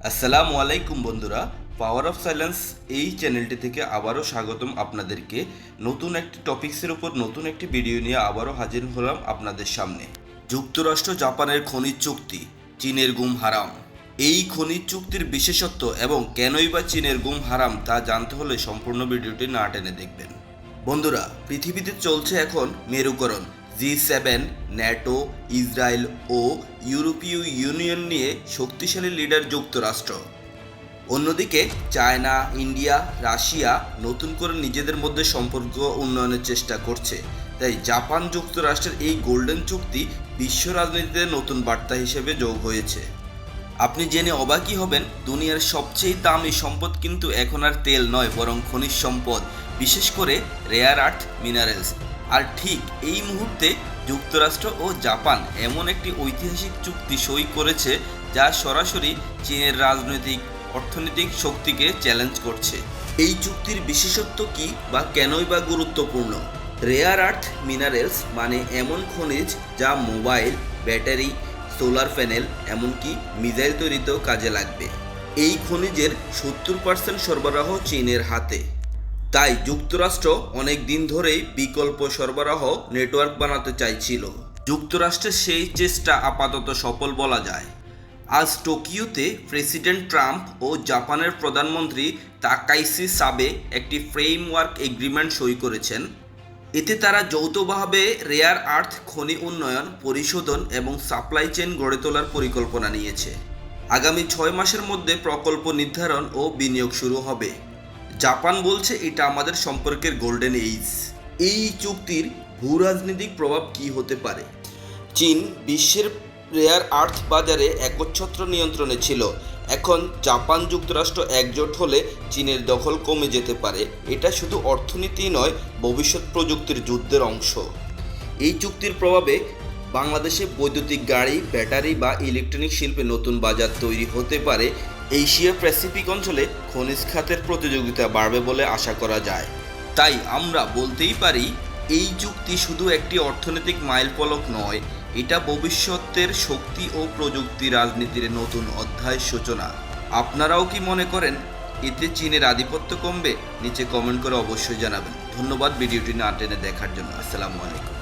আসসালামু আলাইকুম বন্ধুরা, পাওয়ার অফ সাইলেন্স এই চ্যানেলটি থেকে আবারও স্বাগতম আপনাদেরকে। নতুন একটি টপিক্সের উপর নতুন একটি ভিডিও নিয়ে আবারও হাজির হলাম আপনাদের সামনে। যুক্তরাষ্ট্র জাপানের খনিজ চুক্তি, চীনের গুম হারাম। এই খনিজ চুক্তির বিশেষত্ব এবং কেনই বা চীনের গুম হারাম তা জানতে হলে সম্পূর্ণ ভিডিওটি না টেনে দেখবেন। বন্ধুরা, পৃথিবীতে চলছে এখন মেরুকরণ। G7, ন্যাটো, ইসরায়েল ও ইউরোপীয় ইউনিয়ন নিয়ে শক্তিশালী লিডার যুক্তরাষ্ট্র। অন্যদিকে চায়না, ইন্ডিয়া, রাশিয়া নতুন করে নিজেদের মধ্যে সম্পর্ক উন্নয়নের চেষ্টা করছে। তাই জাপান যুক্তরাষ্ট্রের এই গোল্ডেন চুক্তি বিশ্ব রাজনীতিতে নতুন বার্তা হিসেবে যোগ হয়েছে। আপনি জেনে অবাকই হবেন, দুনিয়ার সবচেয়ে দামি সম্পদ কিন্তু এখন আর তেল নয়, বরং খনিজ সম্পদ, বিশেষ করে রেয়ার আর্থ মিনারেলস। আর ঠিক এই মুহূর্তে যুক্তরাষ্ট্র ও জাপান এমন একটি ঐতিহাসিক চুক্তি সই করেছে যা সরাসরি চীনের রাজনৈতিক অর্থনৈতিক শক্তিকে চ্যালেঞ্জ করছে। এই চুক্তির বিশেষত্ব কি বা কেনই বা গুরুত্বপূর্ণ? রেয়ার আর্থ মিনারেলস মানে এমন খনিজ যা মোবাইল, ব্যাটারি, সোলার প্যানেল এমনকি মিসাইল তৈরিতেও কাজে লাগবে। এই খনিজের 70% সরবরাহ চীনের হাতে। তাই যুক্তরাষ্ট্র অনেক দিন ধরেই বিকল্প সরবরাহ নেটওয়ার্ক বানাতে চাইছিল। যুক্তরাষ্ট্রের সেই চেষ্টা আপাতত সফল বলা যায়। আজ টোকিওতে প্রেসিডেন্ট ট্রাম্প ও জাপানের প্রধানমন্ত্রী তাকাইসি সাবে একটি ফ্রেমওয়ার্ক এগ্রিমেন্ট সই করেছেন। এতে তারা যৌথভাবে রেয়ার আর্থ খনি উন্নয়ন, পরিশোধন এবং সাপ্লাই চেইন গড়ে তোলার পরিকল্পনা নিয়েছে। আগামী 6 মাসের মধ্যে প্রকল্প নির্ধারণ ও বিনিয়োগ শুরু হবে। জাপান বলছে এটা আমাদের সম্পর্কের গোল্ডেন এইজ। এই চুক্তির ভূরাজনৈতিক প্রভাব কি হতে পারে? চীন বিশ্বের রেয়ার আর্থ বাজারে একচ্ছত্র নিয়ন্ত্রণে ছিল। এখন জাপান যুক্তরাষ্ট্র একজোট হলে চীনের দখল কমে যেতে পারে। এটা শুধু অর্থনীতি নয়, ভবিষ্যৎ প্রযুক্তির যুদ্ধের অংশ। এই চুক্তির প্রভাবে বাংলাদেশে বৈদ্যুতিক গাড়ি, ব্যাটারি বা ইলেকট্রনিক শিল্পে নতুন বাজার তৈরি হতে পারে। এশিয়া প্যাসিফিক অঞ্চলে খনিজ খাতের প্রতিযোগিতা বাড়বে বলে আশা করা যায়। তাই আমরা বলতেই পারি, এই চুক্তি শুধু একটি অর্থনৈতিক মাইলফলক নয়, এটা ভবিষ্যতের শক্তি ও প্রযুক্তি রাজনীতির নতুন অধ্যায়ের সূচনা। আপনারাও কি মনে করেন এতে চীনের আধিপত্য কমবে? নিচে কমেন্ট করে অবশ্যই জানাবেন। ধন্যবাদ ভিডিওটি না টেনে দেখার জন্য। আসসালামু আলাইকুম।